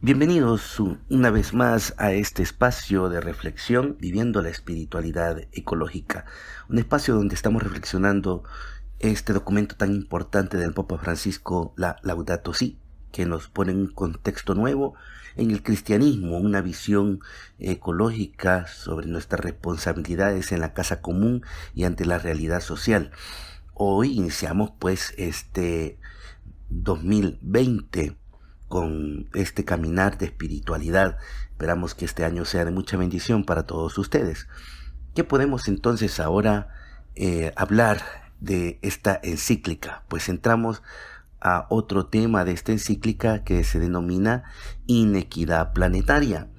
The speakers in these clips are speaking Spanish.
Bienvenidos una vez más a este espacio de reflexión, viviendo la espiritualidad ecológica. Un espacio donde estamos reflexionando este documento tan importante del Papa Francisco, la Laudato Si, que nos pone en un contexto nuevo en el cristianismo, una visión ecológica sobre nuestras responsabilidades en la casa común y ante la realidad social. Hoy iniciamos pues este 2020 con este caminar de espiritualidad. Esperamos que este año sea de mucha bendición para todos ustedes. ¿Qué podemos entonces ahora hablar de esta encíclica? Pues entramos a otro tema de esta encíclica que se denomina inequidad planetaria.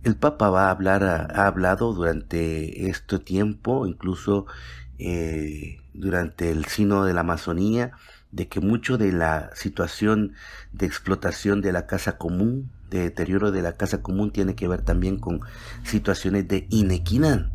El Papa ha hablado durante este tiempo, incluso durante el Sínodo de la Amazonía, de que mucho de la situación de explotación de la casa común, de deterioro de la casa común, tiene que ver también con situaciones de inequidad.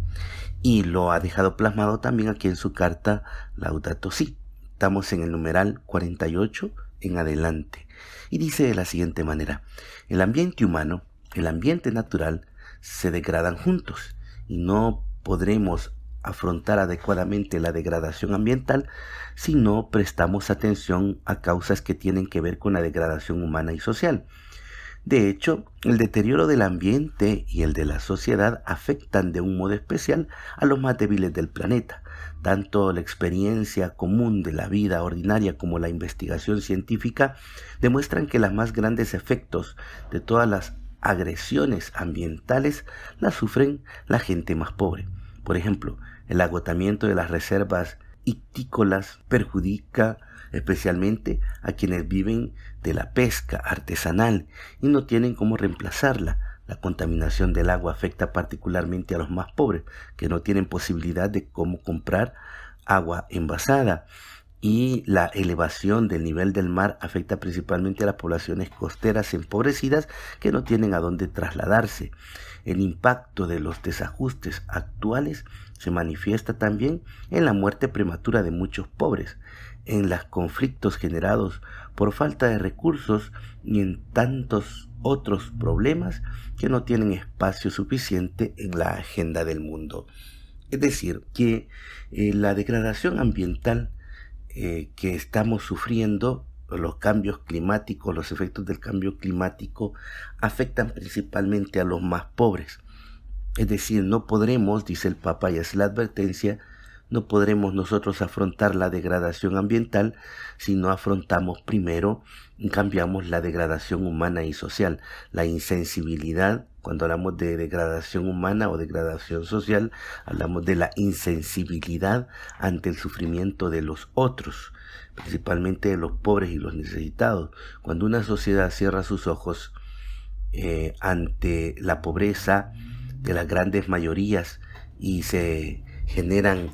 Y lo ha dejado plasmado también aquí en su carta Laudato Si. Estamos en el numeral 48 en adelante. Y dice de la siguiente manera: el ambiente humano, el ambiente natural, se degradan juntos y no podremos afrontar adecuadamente la degradación ambiental si no prestamos atención a causas que tienen que ver con la degradación humana y social. De hecho, el deterioro del ambiente y el de la sociedad afectan de un modo especial a los más débiles del planeta. Tanto la experiencia común de la vida ordinaria como la investigación científica demuestran que los más grandes efectos de todas las agresiones ambientales las sufren la gente más pobre. Por ejemplo, el agotamiento de las reservas ictícolas perjudica especialmente a quienes viven de la pesca artesanal y no tienen cómo reemplazarla. La contaminación del agua afecta particularmente a los más pobres, que no tienen posibilidad de cómo comprar agua envasada. Y la elevación del nivel del mar afecta principalmente a las poblaciones costeras empobrecidas que no tienen a dónde trasladarse. El impacto de los desajustes actuales se manifiesta también en la muerte prematura de muchos pobres, en los conflictos generados por falta de recursos y en tantos otros problemas que no tienen espacio suficiente en la agenda del mundo. Es decir, que la degradación ambiental que estamos sufriendo, los cambios climáticos, los efectos del cambio climático afectan principalmente a los más pobres. Es decir, no podremos, dice el Papa y es la advertencia, no podremos nosotros afrontar la degradación ambiental si no afrontamos primero y cambiamos la degradación humana y social. La insensibilidad, cuando hablamos de degradación humana o degradación social, hablamos de la insensibilidad ante el sufrimiento de los otros, principalmente de los pobres y los necesitados. Cuando una sociedad cierra sus ojos ante la pobreza de las grandes mayorías y se generan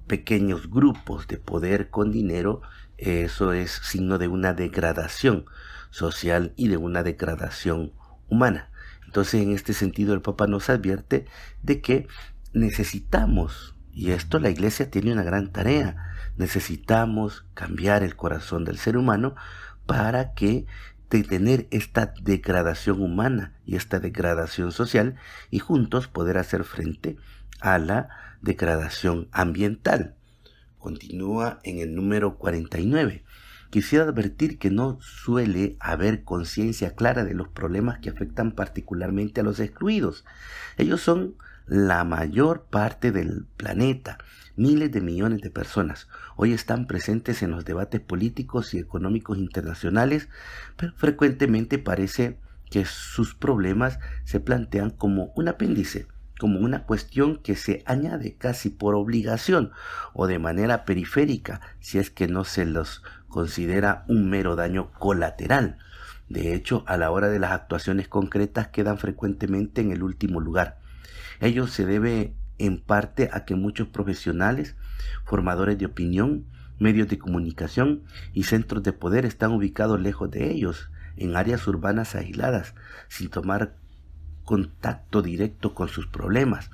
pequeños grupos de poder con dinero, eso es signo de una degradación social y de una degradación humana. Entonces, en este sentido, el Papa nos advierte de que necesitamos, y esto la Iglesia tiene una gran tarea, necesitamos cambiar el corazón del ser humano para que detener esta degradación humana y esta degradación social y juntos poder hacer frente a la degradación ambiental. Continúa en el número 49. Quisiera advertir que no suele haber conciencia clara de los problemas que afectan particularmente a los excluidos. Ellos son la mayor parte del planeta. Miles de millones de personas hoy están presentes en los debates políticos y económicos internacionales, pero frecuentemente parece que sus problemas se plantean como un apéndice, como una cuestión que se añade casi por obligación o de manera periférica, si es que no se los considera un mero daño colateral. De hecho, a la hora de las actuaciones concretas quedan frecuentemente en el último lugar. Ello se debe en parte a que muchos profesionales, formadores de opinión, medios de comunicación y centros de poder están ubicados lejos de ellos, en áreas urbanas aisladas, sin tomar contacto directo con sus problemas.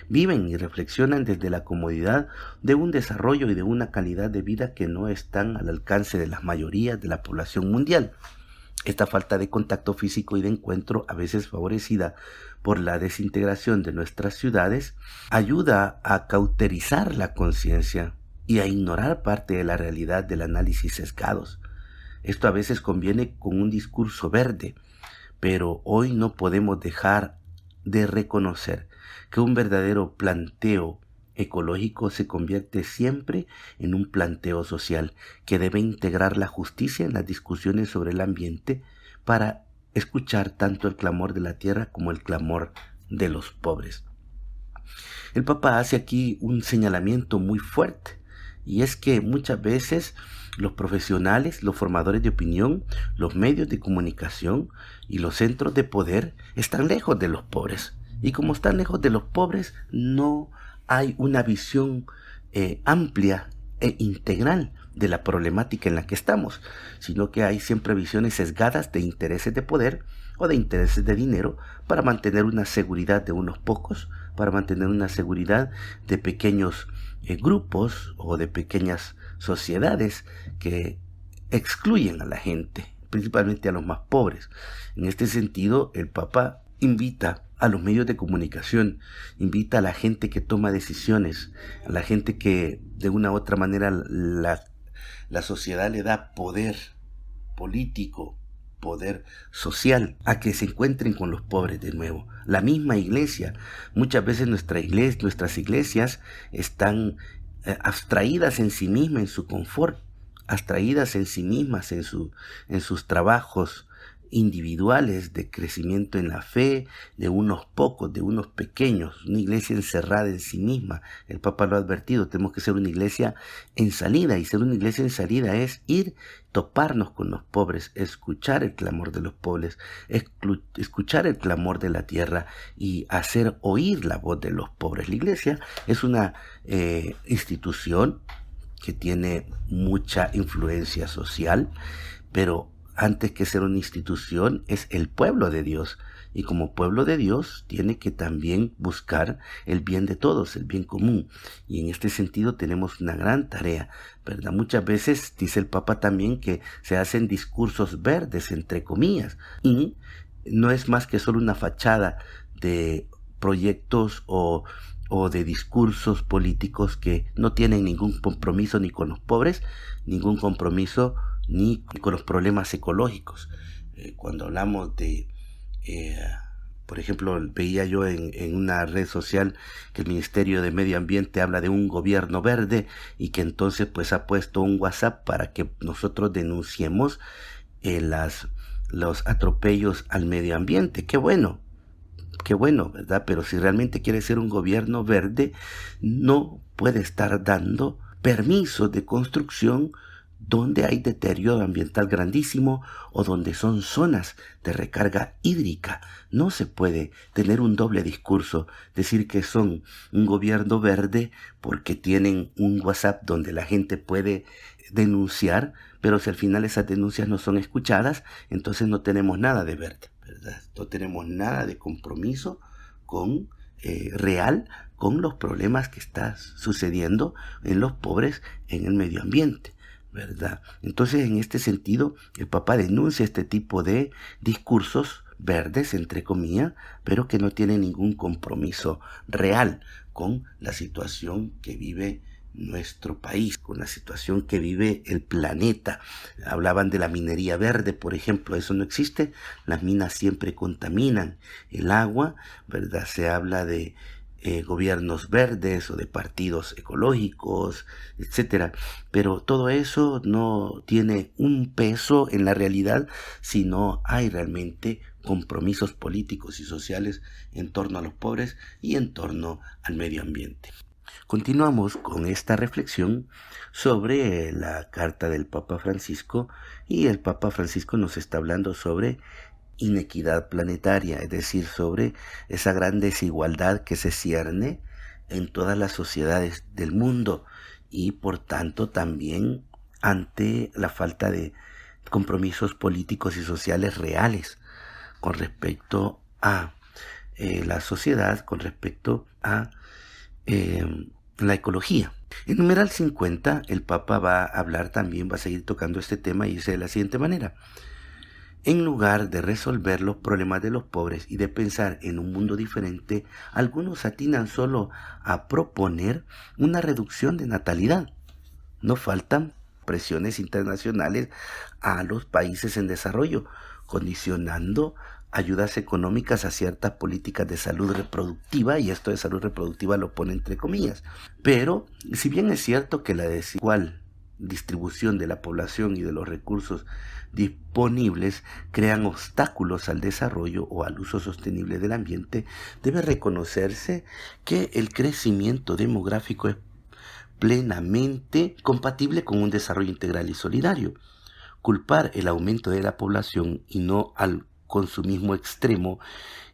Viven y reflexionan desde la comodidad de un desarrollo y de una calidad de vida que no están al alcance de las mayorías de la población mundial. Esta falta de contacto físico y de encuentro, a veces favorecida por la desintegración de nuestras ciudades, ayuda a cauterizar la conciencia y a ignorar parte de la realidad del análisis sesgados. Esto a veces conviene con un discurso verde, pero hoy no podemos dejar de reconocer que un verdadero planteo ecológico se convierte siempre en un planteo social que debe integrar la justicia en las discusiones sobre el ambiente para escuchar tanto el clamor de la tierra como el clamor de los pobres. El Papa hace aquí un señalamiento muy fuerte, y es que muchas veces los profesionales, los formadores de opinión, los medios de comunicación y los centros de poder están lejos de los pobres. Y como están lejos de los pobres, no hay una visión amplia e integral de la problemática en la que estamos, sino que hay siempre visiones sesgadas de intereses de poder o de intereses de dinero para mantener una seguridad de unos pocos, para mantener una seguridad de pequeños grupos o de pequeñas sociedades que excluyen a la gente, principalmente a los más pobres. En este sentido, el Papa invita a los medios de comunicación, invita a la gente que toma decisiones, a la gente que de una u otra manera la sociedad le da poder político, poder social, a que se encuentren con los pobres de nuevo. La misma iglesia, muchas veces nuestras iglesias están abstraídas en sí mismas, en su confort, abstraídas en sí mismas, en sus trabajos individuales de crecimiento en la fe, de unos pocos, de unos pequeños, una iglesia encerrada en sí misma. El Papa lo ha advertido, tenemos que ser una iglesia en salida, y ser una iglesia en salida es ir, toparnos con los pobres, escuchar el clamor de los pobres, escuchar el clamor de la tierra y hacer oír la voz de los pobres. La iglesia es una institución que tiene mucha influencia social, pero antes que ser una institución es el pueblo de Dios, y como pueblo de Dios tiene que también buscar el bien de todos, el bien común, y en este sentido tenemos una gran tarea, ¿verdad? Muchas veces dice el Papa también que se hacen discursos verdes, entre comillas, y no es más que solo una fachada de proyectos o de discursos políticos que no tienen ningún compromiso ni con los pobres, ningún compromiso ni con los problemas ecológicos. Cuando hablamos de, por ejemplo, veía yo en una red social que el Ministerio de Medio Ambiente habla de un gobierno verde, y que entonces pues ha puesto un WhatsApp para que nosotros denunciemos los atropellos al medio ambiente. Qué bueno, ¿verdad? Pero si realmente quiere ser un gobierno verde, no puede estar dando permisos de construcción donde hay deterioro ambiental grandísimo o donde son zonas de recarga hídrica. No se puede tener un doble discurso, decir que son un gobierno verde porque tienen un WhatsApp donde la gente puede denunciar, pero si al final esas denuncias no son escuchadas, entonces no tenemos nada de verde, ¿verdad? No tenemos nada de compromiso con real con los problemas que están sucediendo en los pobres en el medio ambiente, ¿verdad? Entonces, en este sentido, el Papa denuncia este tipo de discursos verdes, entre comillas, pero que no tienen ningún compromiso real con la situación que vive nuestro país, con la situación que vive el planeta. Hablaban de la minería verde, por ejemplo, eso no existe. Las minas siempre contaminan el agua, ¿verdad? Se habla de gobiernos verdes o de partidos ecológicos, etcétera. Pero todo eso no tiene un peso en la realidad si no hay realmente compromisos políticos y sociales en torno a los pobres y en torno al medio ambiente. Continuamos con esta reflexión sobre la carta del Papa Francisco, y el Papa Francisco nos está hablando sobre inequidad planetaria, es decir, sobre esa gran desigualdad que se cierne en todas las sociedades del mundo, y por tanto también ante la falta de compromisos políticos y sociales reales con respecto a la sociedad, con respecto a la ecología. En numeral 50, el Papa va a hablar también, va a seguir tocando este tema, y dice de la siguiente manera: En lugar de resolver los problemas de los pobres y de pensar en un mundo diferente, algunos atinan solo a proponer una reducción de natalidad. No faltan presiones internacionales a los países en desarrollo, condicionando ayudas económicas a ciertas políticas de salud reproductiva, y esto de salud reproductiva lo pone entre comillas. Pero, si bien es cierto que la desigual distribución de la población y de los recursos disponibles crean obstáculos al desarrollo o al uso sostenible del ambiente, debe reconocerse que el crecimiento demográfico es plenamente compatible con un desarrollo integral y solidario. Culpar el aumento de la población y no al consumismo extremo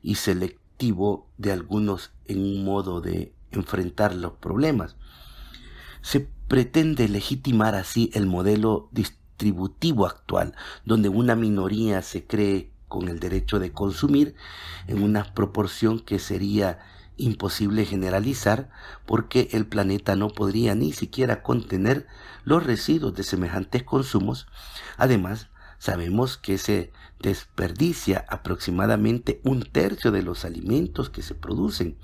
y selectivo de algunos en un modo de enfrentar los problemas. Se pretende legitimar así el modelo distributivo actual, donde una minoría se cree con el derecho de consumir en una proporción que sería imposible generalizar, porque el planeta no podría ni siquiera contener los residuos de semejantes consumos. Además, sabemos que se desperdicia aproximadamente 1/3 de los alimentos que se producen,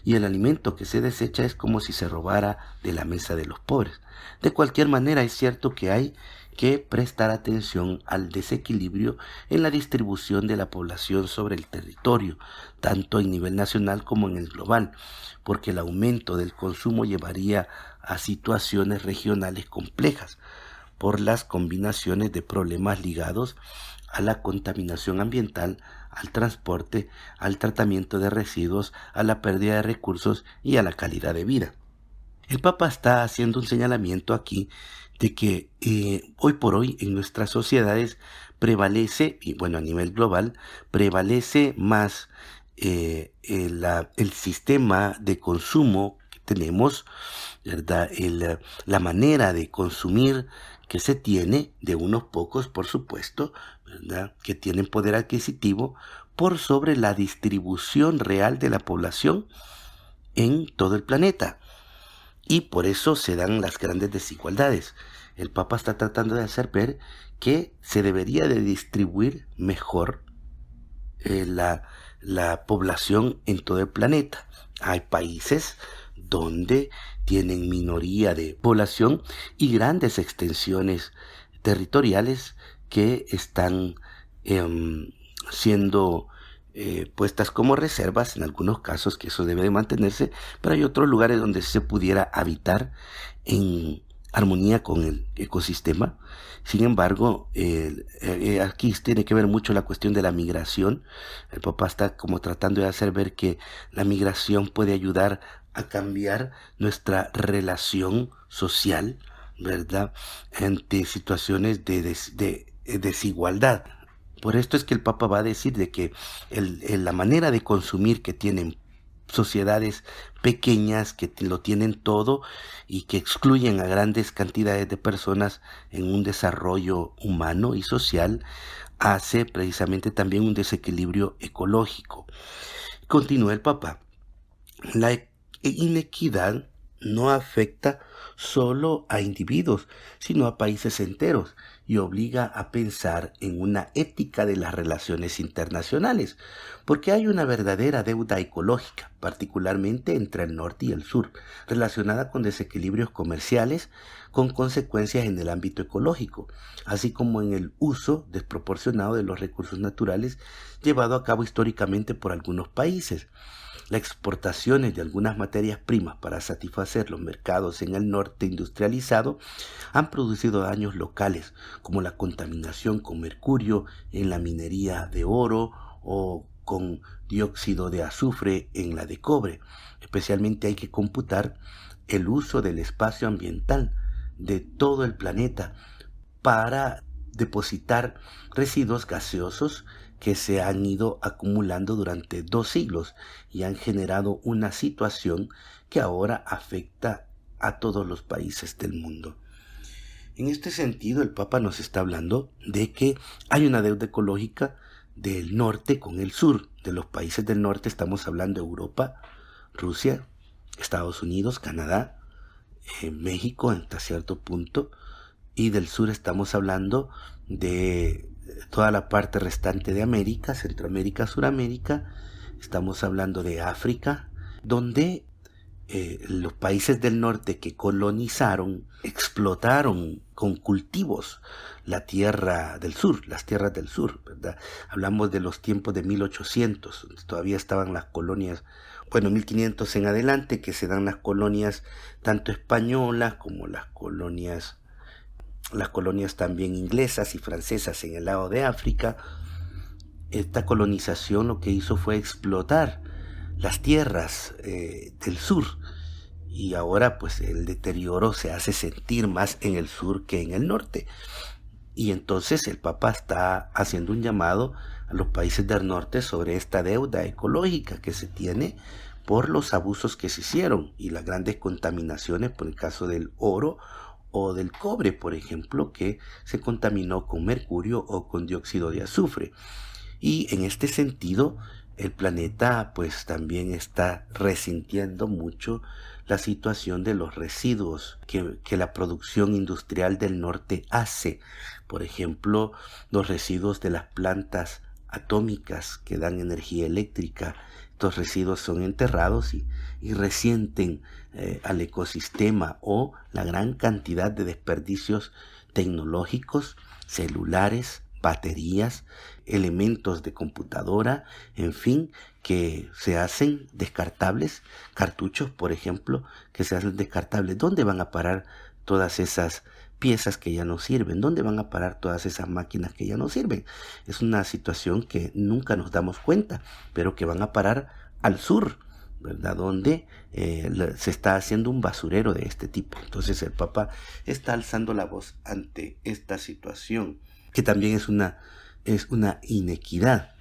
y el alimento que se desecha es como si se robara de la mesa de los pobres. De cualquier manera, es cierto que hay que prestar atención al desequilibrio en la distribución de la población sobre el territorio, tanto en nivel nacional como en el global, porque el aumento del consumo llevaría a situaciones regionales complejas por las combinaciones de problemas ligados a la contaminación ambiental, al transporte, al tratamiento de residuos, a la pérdida de recursos y a la calidad de vida. El Papa está haciendo un señalamiento aquí de que hoy por hoy en nuestras sociedades prevalece, y bueno, a nivel global, prevalece más el sistema de consumo que tenemos, ¿verdad? La manera de consumir que se tiene de unos pocos, por supuesto, ¿verdad?, que tienen poder adquisitivo, por sobre la distribución real de la población en todo el planeta. Y por eso se dan las grandes desigualdades. El Papa está tratando de hacer ver que se debería de distribuir mejor la población en todo el planeta. Hay países donde tienen minoría de población y grandes extensiones territoriales que están siendo puestas como reservas, en algunos casos que eso debe de mantenerse, pero hay otros lugares donde se pudiera habitar en armonía con el ecosistema. Sin embargo, aquí tiene que ver mucho la cuestión de la migración. El Papa está como tratando de hacer ver que la migración puede ayudar a cambiar nuestra relación social, ¿verdad?, ante situaciones de desigualdad. Por esto es que el Papa va a decir de que la manera de consumir que tienen sociedades pequeñas que lo tienen todo y que excluyen a grandes cantidades de personas en un desarrollo humano y social, hace precisamente también un desequilibrio ecológico. Continúa el Papa. La inequidad no afecta solo a individuos, sino a países enteros, y obliga a pensar en una ética de las relaciones internacionales, porque hay una verdadera deuda ecológica, particularmente entre el norte y el sur, relacionada con desequilibrios comerciales con consecuencias en el ámbito ecológico, así como en el uso desproporcionado de los recursos naturales llevado a cabo históricamente por algunos países. Las exportaciones de algunas materias primas para satisfacer los mercados en el norte industrializado han producido daños locales, como la contaminación con mercurio en la minería de oro o con dióxido de azufre en la de cobre. Especialmente hay que computar el uso del espacio ambiental de todo el planeta para depositar residuos gaseosos que se han ido acumulando durante 2 siglos y han generado una situación que ahora afecta a todos los países del mundo. En este sentido, el Papa nos está hablando de que hay una deuda ecológica del norte con el sur. De los países del norte estamos hablando de Europa, Rusia, Estados Unidos, Canadá, México hasta cierto punto, y del sur estamos hablando de toda la parte restante de América, Centroamérica, Suramérica. Estamos hablando de África, donde los países del norte que colonizaron explotaron con cultivos la tierra del sur, las tierras del sur, ¿verdad? Hablamos de los tiempos de 1800, donde todavía estaban las colonias, bueno, 1500 en adelante, que se dan las colonias tanto españolas como las colonias también inglesas y francesas en el lado de África. Esta colonización lo que hizo fue explotar las tierras del sur, y ahora pues el deterioro se hace sentir más en el sur que en el norte. Y entonces el Papa está haciendo un llamado a los países del norte sobre esta deuda ecológica que se tiene por los abusos que se hicieron y las grandes contaminaciones, por el caso del oro o del cobre, por ejemplo, que se contaminó con mercurio o con dióxido de azufre. Y en este sentido, el planeta pues también está resintiendo mucho la situación de los residuos que la producción industrial del norte hace. Por ejemplo, los residuos de las plantas atómicas que dan energía eléctrica. Estos residuos son enterrados y resienten al ecosistema, o la gran cantidad de desperdicios tecnológicos, celulares, baterías, elementos de computadora, en fin, que se hacen descartables, cartuchos, por ejemplo, que se hacen descartables. ¿Dónde van a parar todas esas piezas que ya no sirven? ¿Dónde van a parar todas esas máquinas que ya no sirven? Es una situación que nunca nos damos cuenta, pero que van a parar al sur, ¿verdad? Donde se está haciendo un basurero de este tipo. Entonces el Papa está alzando la voz ante esta situación, que también es una inequidad.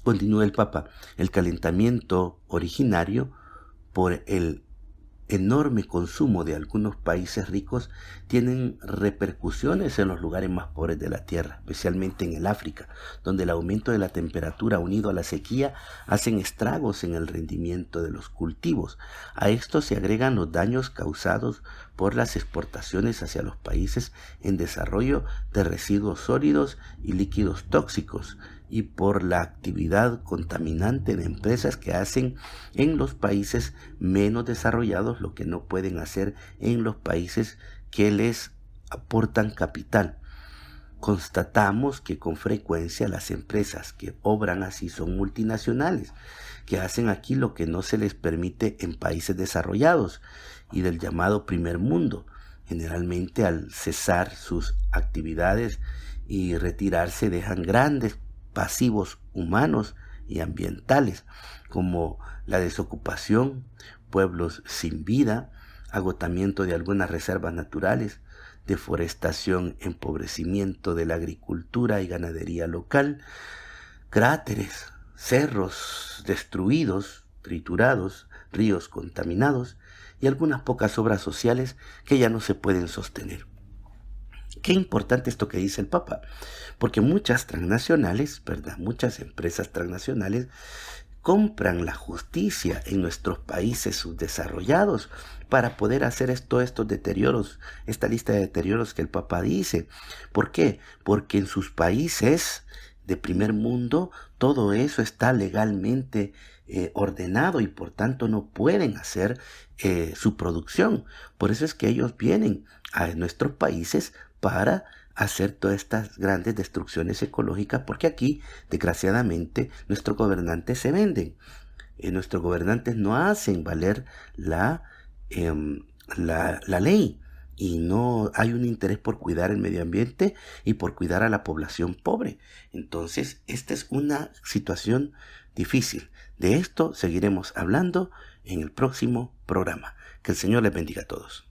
Continúa el Papa: el calentamiento originario por el enorme consumo de algunos países ricos tienen repercusiones en los lugares más pobres de la Tierra, especialmente en el África, donde el aumento de la temperatura unido a la sequía hacen estragos en el rendimiento de los cultivos. A esto se agregan los daños causados por las exportaciones hacia los países en desarrollo de residuos sólidos y líquidos tóxicos, y por la actividad contaminante de empresas que hacen en los países menos desarrollados lo que no pueden hacer en los países que les aportan capital. Constatamos que con frecuencia las empresas que obran así son multinacionales, que hacen aquí lo que no se les permite en países desarrollados y del llamado primer mundo. Generalmente, al cesar sus actividades y retirarse, dejan grandes pasivos humanos y ambientales, como la desocupación, pueblos sin vida, agotamiento de algunas reservas naturales, deforestación, empobrecimiento de la agricultura y ganadería local, cráteres, cerros destruidos, triturados, ríos contaminados y algunas pocas obras sociales que ya no se pueden sostener. Qué importante esto que dice el Papa, porque muchas transnacionales, ¿verdad? Muchas empresas transnacionales compran la justicia en nuestros países subdesarrollados para poder hacer estos deterioros, esta lista de deterioros que el Papa dice. ¿Por qué? Porque en sus países de primer mundo todo eso está legalmente ordenado y por tanto no pueden hacer su producción. Por eso es que ellos vienen a nuestros países para hacer todas estas grandes destrucciones ecológicas, porque aquí, desgraciadamente, nuestros gobernantes se venden. Nuestros gobernantes no hacen valer la ley, y no hay un interés por cuidar el medio ambiente y por cuidar a la población pobre. Entonces, esta es una situación difícil. De esto seguiremos hablando en el próximo programa. Que el Señor les bendiga a todos.